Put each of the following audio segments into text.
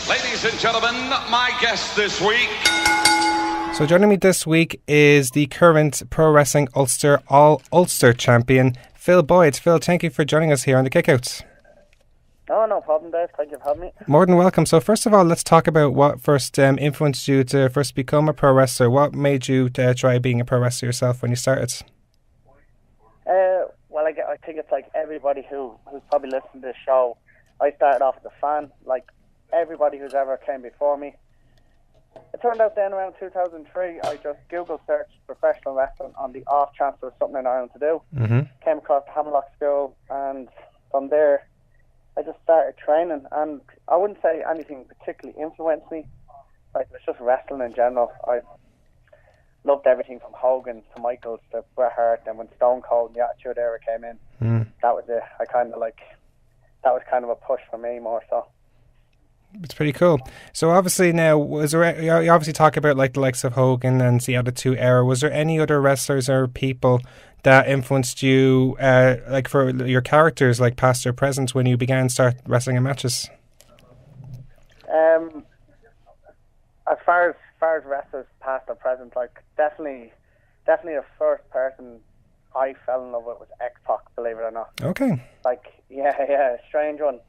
Ladies and gentlemen, my guest this week. So joining me this week is the current Pro Wrestling Ulster All-Ulster champion, Phil Boyd. Phil, thank you for joining us here on the Kickouts. Oh, no problem, Dave. Thank you for having me. More than welcome. So first of all, let's talk about what first influenced you to first become a pro wrestler. What made you try being a pro wrestler yourself when you started? Well, I think it's like everybody who's probably listening to this show. I started off as a fan, like everybody who's ever came before me. It turned out then around 2003, I just Google searched professional wrestling on the off chance there was something in Ireland to do. Mm-hmm. Came across Hamlock School, and from there I just started training. And I wouldn't say anything particularly influenced me. Like, it was just wrestling in general. I loved everything from Hogan to Michaels to Bret Hart, and when Stone Cold and the Attitude Era came in, that was it. That was kind of a push for me more so. It's pretty cool. So obviously now, you obviously talk about like the likes of Hogan and the Attitude Era. Was there any other wrestlers or people that influenced you, like for your characters, like past or present, when you began start wrestling in matches? As far as wrestlers past or present, like definitely the first person I fell in love with was X-Pac, believe it or not. Okay. Like, yeah, strange one.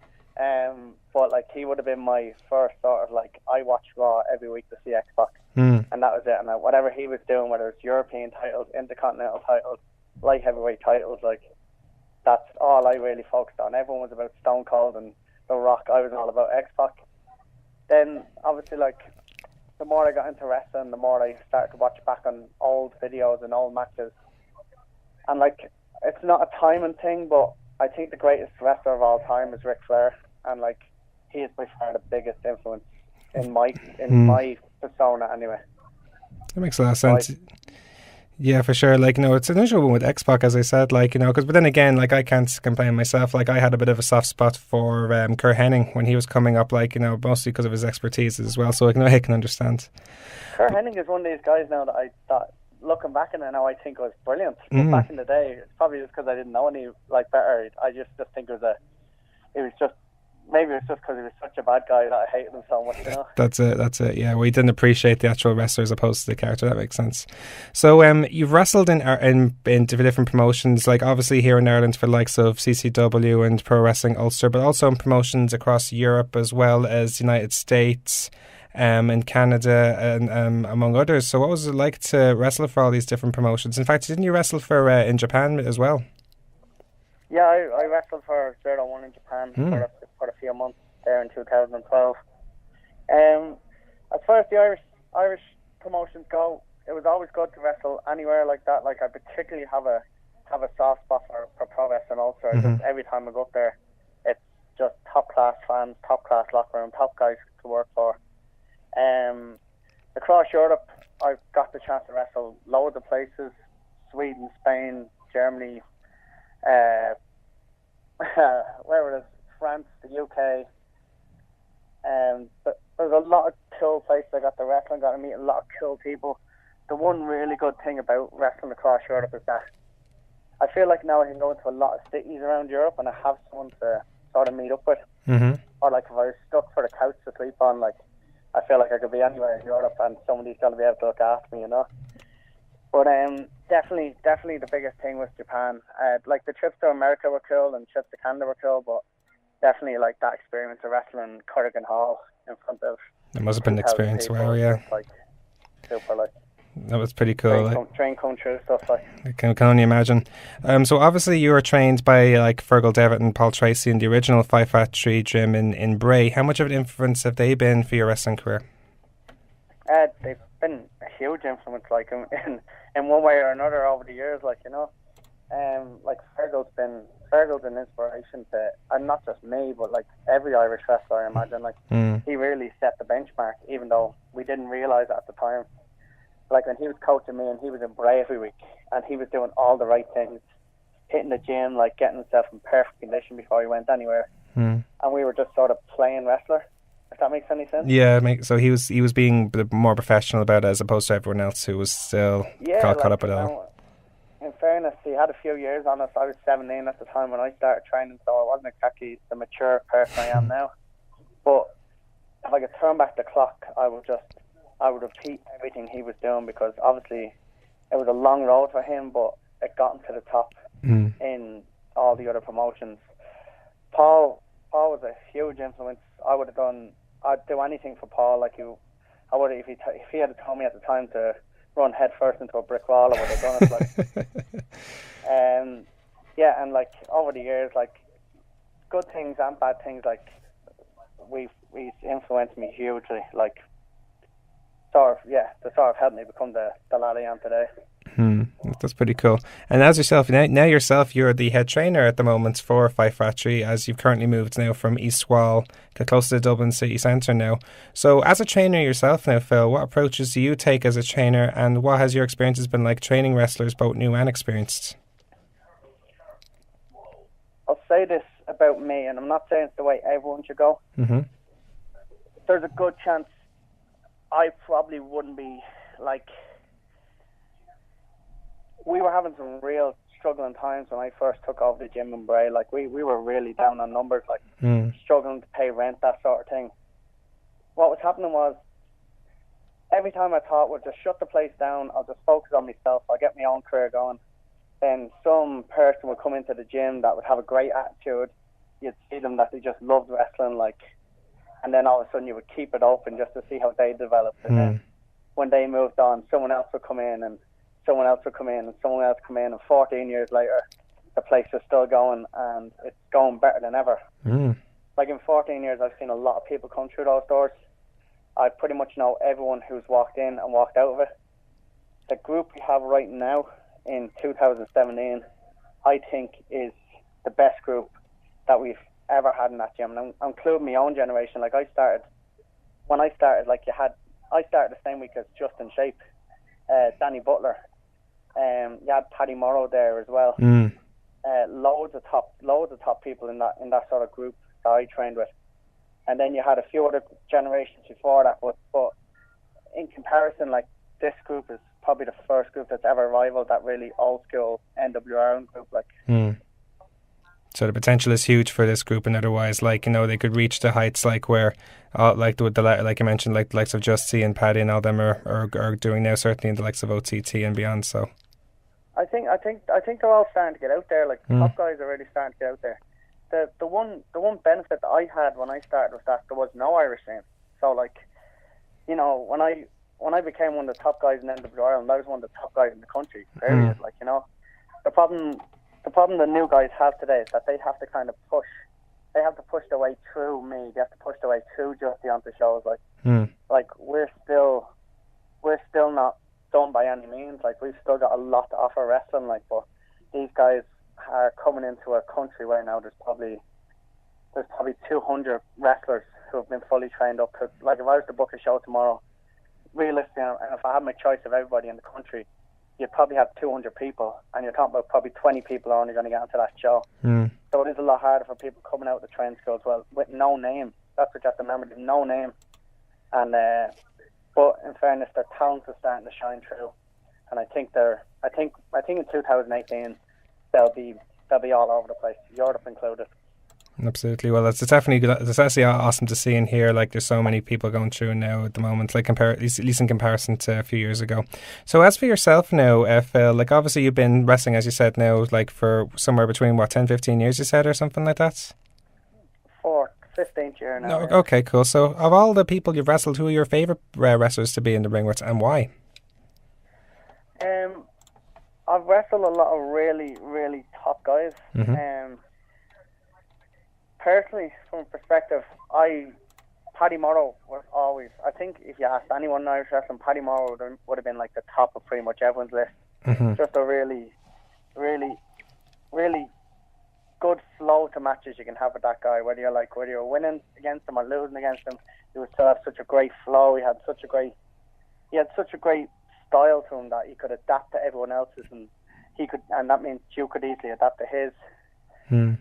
But like, he would have been my first sort of like, I watched Raw every week to see X-Pac, and that was it. And whatever he was doing, whether it's European titles, Intercontinental titles, light heavyweight titles, like that's all I really focused on. Everyone was about Stone Cold and The Rock. I was all about X-Pac. Then obviously, like, the more I got into wrestling, the more I started to watch back on old videos and old matches. And like, it's not a timing thing, but I think the greatest wrestler of all time is Ric Flair, and like, he is by far the biggest influence in my persona anyway. That makes a lot of sense. Yeah, for sure. Like, it's an unusual one with X-Pac, as I said, like, but then again, like, I can't complain myself. Like, I had a bit of a soft spot for Kurt Hennig when he was coming up, like, mostly because of his expertise as well. So I can understand. Kurt Hennig is one of these guys now that I thought, looking back on it now, I think was brilliant. But back in the day, it's probably just because I didn't know any like better. I just think it was just maybe it's just because he was such a bad guy that I hated him so much, That's it. Yeah, we didn't appreciate the actual wrestler as opposed to the character. That makes sense. So you've wrestled in different promotions, like obviously here in Ireland for the likes of CCW and Pro Wrestling Ulster, but also in promotions across Europe as well as the United States and Canada and among others. So what was it like to wrestle for all these different promotions? In fact, didn't you wrestle for in Japan as well? Yeah, I wrestled for 0-1 in Japan for a few months there in 2012. As far as the Irish promotions go, it was always good to wrestle anywhere like that. Like, I particularly have a soft spot for Pro Wrestling Ulster. Just every time I go up there, it's just top class fans, top class locker room, top guys to work for. Across Europe, I've got the chance to wrestle loads of places: Sweden, Spain, Germany. Where was it? France, the UK, but there's a lot of cool places I got to wrestle and got to meet a lot of cool people. The one really good thing about wrestling across Europe is that I feel like now I can go into a lot of cities around Europe and I have someone to sort of meet up with. Or like if I was stuck for the couch to sleep on, like, I feel like I could be anywhere in Europe and somebody's going to be able to look after me, But definitely the biggest thing was Japan. Like, the trips to America were cool and trips to Canada were cool, but definitely like that experience of wrestling Corrigan Hall in front of it must have been an experience. Wow, yeah, like super, like that was pretty cool. Train come through stuff, like I can only imagine. So obviously you were trained by like Fergal Devitt and Paul Tracy in the original Five Factory gym in Bray. How much of an influence have they been for your wrestling career? They've been a huge influence, like in one way or another over the years, like like Fergal's an inspiration to, and not just me, but like every Irish wrestler, I imagine. Like he really set the benchmark, even though we didn't realise it at the time. Like, when he was coaching me and he was in Bray every week and he was doing all the right things, hitting the gym, like getting himself in perfect condition before he went anywhere, and we were just sort of playing wrestler. If that makes any sense. Yeah, so he was being more professional about it as opposed to everyone else who was still caught up with it all. In fairness, he had a few years on us. I was 17 at the time when I started training, so I wasn't exactly the mature person I am now. But if I could turn back the clock, I would repeat everything he was doing, because obviously it was a long road for him, but it got him to the top in all the other promotions. Paul was a huge influence. I'd do anything for Paul. Like I would, if he had told me at the time to run head first into a brick wall, I would have done it. Like, yeah, and like over the years, like good things and bad things, like he's influenced me hugely. Like to sort of help me become the lad I am today. That's pretty cool. And as yourself, now yourself, you're the head trainer at the moment for Fight Factory, as you've currently moved now from East Wall, close to the Dublin city centre now. So as a trainer yourself now, Phil, what approaches do you take as a trainer, and what has your experiences been like training wrestlers, both new and experienced? I'll say this about me, and I'm not saying it's the way everyone should go. There's a good chance I probably wouldn't be like... We were having some real struggling times when I first took over the gym in Bray. Like we were really down on numbers, like struggling to pay rent, that sort of thing. What was happening was, every time I thought, well, just shut the place down, I'll just focus on myself, I'll get my own career going, then some person would come into the gym that would have a great attitude. You'd see them that they just loved wrestling, like, and then all of a sudden you would keep it open just to see how they developed. And then when they moved on, someone else would come in, and someone else would come in, and someone else come in, and 14 years later, the place is still going, and it's going better than ever. Like in 14 years, I've seen a lot of people come through those doors. I pretty much know everyone who's walked in and walked out of it. The group we have right now in 2017, I think is the best group that we've ever had in that gym. And I'm including my own generation. Like I started the same week as Justin Shape, Danny Butler. You had Paddy Morrow there as well. Loads of top people in that sort of group that I trained with. And then you had a few other generations before that, but in comparison, like, this group is probably the first group that's ever rivaled that really old school NWR group. Like, so the potential is huge for this group, and otherwise, like, you know, they could reach the heights like where, like you mentioned, like the likes of Justy and Paddy and all them are doing now, certainly in the likes of OTT and beyond. So I think they're all starting to get out there. Like top guys are really starting to get out there. The one benefit that I had when I started was that there was no Irish scene. So like, you know, when I became one of the top guys in NWR Ireland, I was one of the top guys in the country. Period. Like, you know, the problem the new guys have today is that they have to kind of push. They have to push their way through me. They have to push their way through Justy onto shows. Like we're still not done by any means. Like we've still got a lot to offer wrestling. Like, but these guys are coming into a country right now. There's probably 200 wrestlers who have been fully trained up. Like if I was to book a show tomorrow, realistically, and if I had my choice of everybody in the country, you'd probably have 200 people, and you're talking about probably 20 people are only going to get onto that show. So it is a lot harder for people coming out of the training school as well with no name. That's what you have to remember, there's no name. And but in fairness, their talents are starting to shine through, and I think in 2018 they'll be all over the place, Europe included. Absolutely. Well, it's actually awesome to see and hear. Like, there's so many people going through now at the moment, like at least in comparison to a few years ago. So as for yourself now, Phil, like obviously you've been wrestling, as you said now, like for somewhere between 10-15 years, you said, or something like that? 15th year now. Okay, cool. So of all the people you've wrestled, who are your favourite wrestlers to be in the ring with, and why? I've wrestled a lot of really, really top guys. Personally, from perspective, Paddy Morrow was always, I think if you asked anyone in Irish wrestling, Paddy Morrow would have been like the top of pretty much everyone's list. Just a really, really, really good flow to matches you can have with that guy, whether you're winning against him or losing against him. He would still have such a great flow. He had such a great style to him that he could adapt to everyone else's, and that means you could easily adapt to his.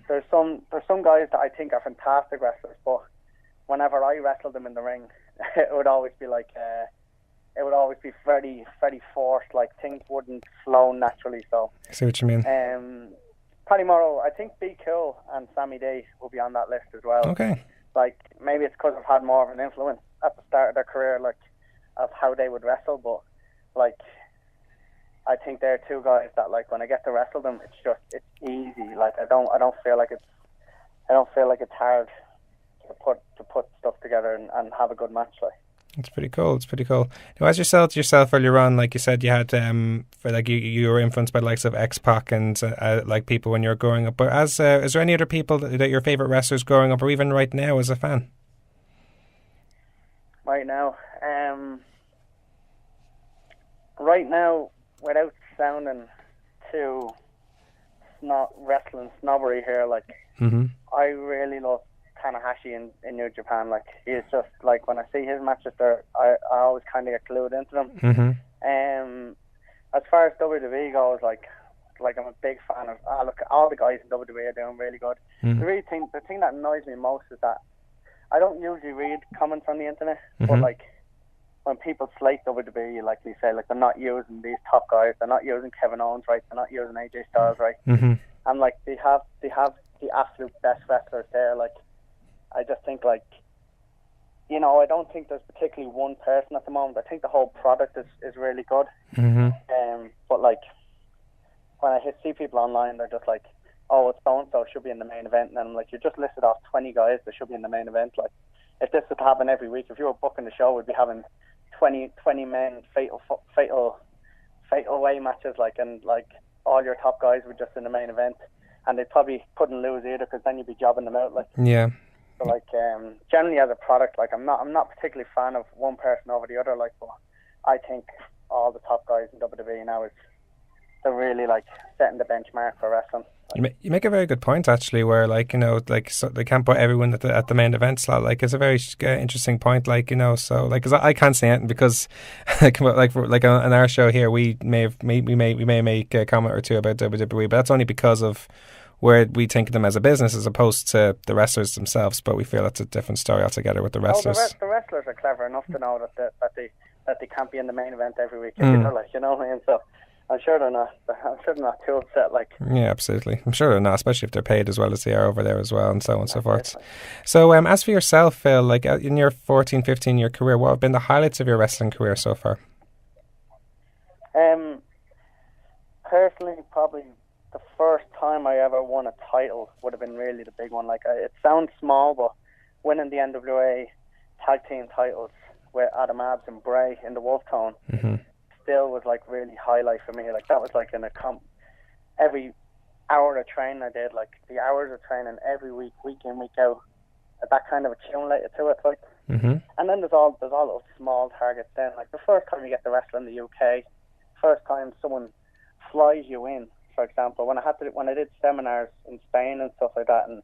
There's some guys that I think are fantastic wrestlers, but whenever I wrestled them in the ring, it would always be very, very forced. Like things wouldn't flow naturally. So I see what you mean. Paddy Morrow, I think Be Cool and Sammy Day will be on that list as well. Okay. like, maybe it's because I've had more of an influence at the start of their career, like, of how they would wrestle, but, like, I think they're two guys that, like, when I get to wrestle them, it's easy. Like, I don't feel like it's hard to put stuff together and have a good match, like. It's pretty cool. It's pretty cool. Now, as yourself earlier on, like you said, you had for like you were influenced by the likes of X-Pac and like people when you were growing up. But as is there any other people that your favorite wrestlers growing up, or even right now as a fan? Right now, without sounding too wrestling snobbery here, like, I really love Tanahashi in New Japan. Like, he's just, like, when I see his matches there, I always kind of get glued into them. As far as WWE goes, like I'm a big fan of, look, all the guys in WWE are doing really good. The thing that annoys me most is that I don't usually read comments on the internet, but, like, when people slate WWE, like they say, like, they're not using these top guys, they're not using Kevin Owens right, they're not using AJ Styles right, and, like, they have the absolute best wrestlers there. Like, I just think, like, you know, I don't think there's particularly one person at the moment. I think the whole product is really good. But, like, when I see people online, they're just like, oh, it's so-and-so should be in the main event. And I'm like, you just listed off 20 guys that should be in the main event. Like, if this would happen every week, if you were booking the show, we'd be having 20 men fatal way matches, like, and, like, all your top guys were just in the main event. And they probably couldn't lose either, because then you'd be jobbing them out, like. Yeah. So, like, generally as a product, like, I'm not particularly a fan of one person over the other, like, but I think all the top guys in WWE now they're really, like, setting the benchmark for wrestling. You make a very good point, actually, where, like, you know, like, so they can't put everyone at the main event slot. Like, it's a very interesting point, like, you know, so, like, because I can't say anything, because like on our show here, we may make a comment or two about WWE, but that's only because of where we think of them as a business as opposed to the wrestlers themselves. But we feel that's a different story altogether with the wrestlers. The wrestlers are clever enough to know that they can't be in the main event every week. Like, you know what I mean? So I'm sure they're not too upset. Like, yeah, absolutely. I'm sure they're not, especially if they're paid as well as they are over there as well, and so on and so forth. So, as for yourself, Phil, like, in your 14-15 year career, what have been the highlights of your wrestling career so far? Personally, probably the first time I ever won a title would have been really the big one. Like, it sounds small, but winning the NWA tag team titles with Adam Abs and Bray in the Wolf Tone still was, like, really highlight for me. Like, that was, like, every hour of training I did, like, the hours of training every week in, week out, that kind of accumulated to it, like. And then there's all those small targets then, like the first time you get to wrestle in the UK, first time someone flies you in. For example, when I did seminars in Spain and stuff like that, and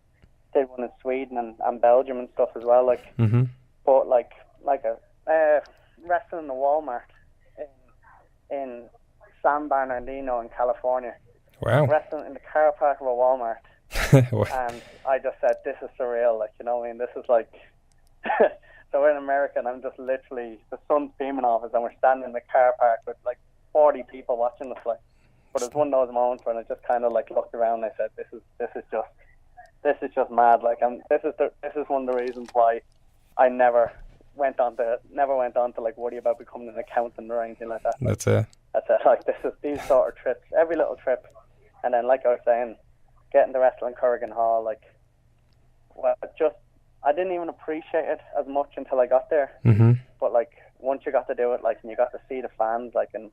did one in Sweden and Belgium and stuff as well, like. But like wrestling in the Walmart in San Bernardino in California. Wow. Wrestling in the car park of a Walmart. And I just said, this is surreal, like, you know what I mean? This is like, so we're in America and I'm just literally, the sun's beaming off us and we're standing in the car park with like 40 people watching us, like. But it's one of those moments when I just kind of like looked around and I said, this is just mad, like, and this is one of the reasons why I never went on to like worry about becoming an accountant or anything like that. That's it. Like, these sort of trips, every little trip, and then, like I was saying, getting to wrestle in Corrigan Hall, like, well, I didn't even appreciate it as much until I got there. But like, once you got to do it, like, and you got to see the fans, like, and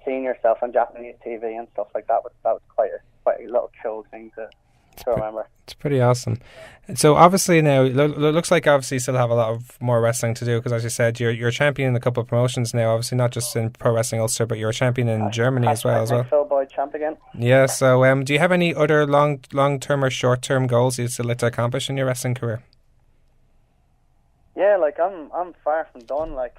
seeing yourself on Japanese TV and stuff like that was quite a little cool thing to remember. It's pretty awesome. So obviously now, it looks like obviously you still have a lot of more wrestling to do, because as you said, you're a champion in a couple of promotions now, obviously not just in Pro Wrestling Ulster, but you're a champion in Germany as well. Phil Boyd champ again. Yeah, so do you have any other long-term or short-term goals you'd still like to accomplish in your wrestling career? Yeah, like, I'm far from done, like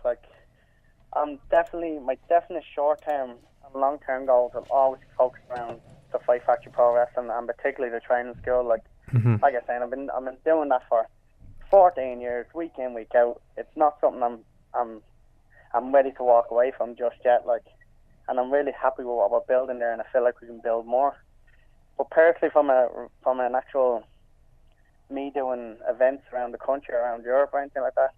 I'm definitely, my definite short-term and long-term goals will always focus around the Fight Factory Pro Wrestling, and particularly the training school. Like, like I said, I've been doing that for 14 years, week in, week out. It's not something I'm ready to walk away from just yet, like, and I'm really happy with what we're building there, and I feel like we can build more. But personally, from an actual me doing events around the country, around Europe or anything like that.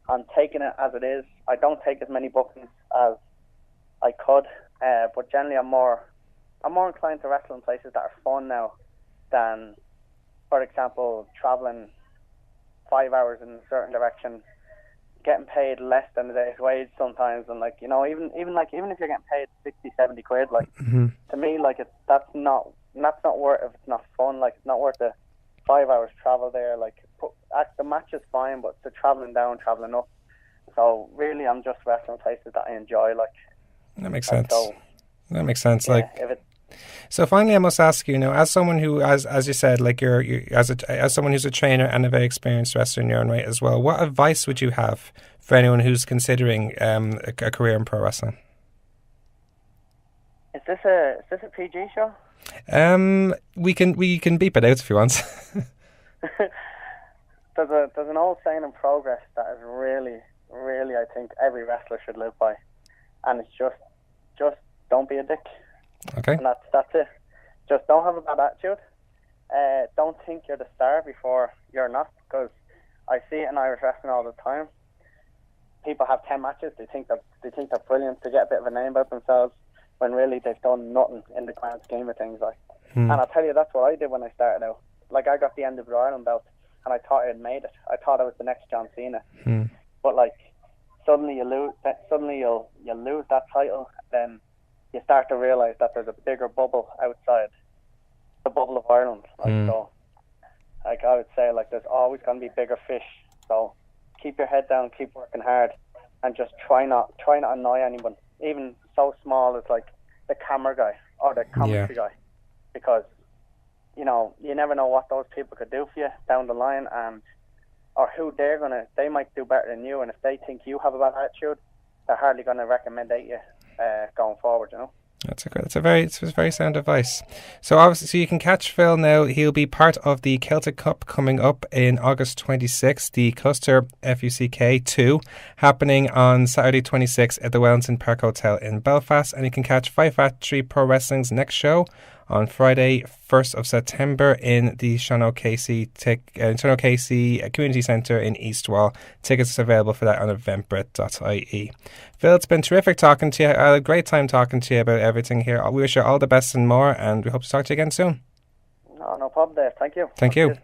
I'm taking it as it is. I don't take as many bookings as I could, but generally I'm more inclined to wrestle in places that are fun now than, for example, traveling 5 hours in a certain direction, getting paid less than a day's wage sometimes, and like, you know, even if you're getting paid 60-70 quid, like, to me, like, that's not worth it if it's not fun. Like, it's not worth the 5 hours travel there. Like, the match is fine, but the traveling down, traveling up. So really, I'm just wrestling places that I enjoy. Like, that makes sense. So, that makes sense. Yeah, like, so finally, I must ask you, as someone who, as you said, like as someone who's a trainer and a very experienced wrestler in your own right as well, what advice would you have for anyone who's considering a career in pro wrestling? Is this a PG show? We can beep it out if you want. There's an old saying in progress that is really, really, I think every wrestler should live by, and it's just don't be a dick. Okay. And that's it. Just don't have a bad attitude. Don't think you're the star before you're not, because I see it in Irish wrestling all the time. People have 10 matches. They think they're brilliant to get a bit of a name about themselves, when really they've done nothing in the grand scheme of things. Like, and I'll tell you, that's what I did when I started out. Like, I got the end of the Ireland belt, and I thought I had made it. I thought I was the next John Cena. But like, suddenly you'll lose that title, then you start to realise that there's a bigger bubble outside the bubble of Ireland. Like, so, like, I would say, like, there's always going to be bigger fish. So keep your head down, keep working hard, and just try not annoy anyone, even so small as like the camera guy or the commentary guy, because, you know, you never know what those people could do for you down the line, or who they might do better than you, and if they think you have a bad attitude, they're hardly going to recommend you going forward, you know. It's very sound advice. So obviously, you can catch Phil now. He'll be part of the Celtic Cup coming up in August 26th, the Cluster FUCK 2, happening on Saturday 26th at the Wellington Park Hotel in Belfast. And you can catch Fight Factory Pro Wrestling's next show on Friday, 1st of September in the Sean O'Casey Community Centre in Eastwall. Tickets are available for that on eventbrite.ie. Phil, it's been terrific talking to you. I had a great time talking to you about everything here. We wish you all the best and more, and we hope to talk to you again soon. No problem there. Thank you. Thank you.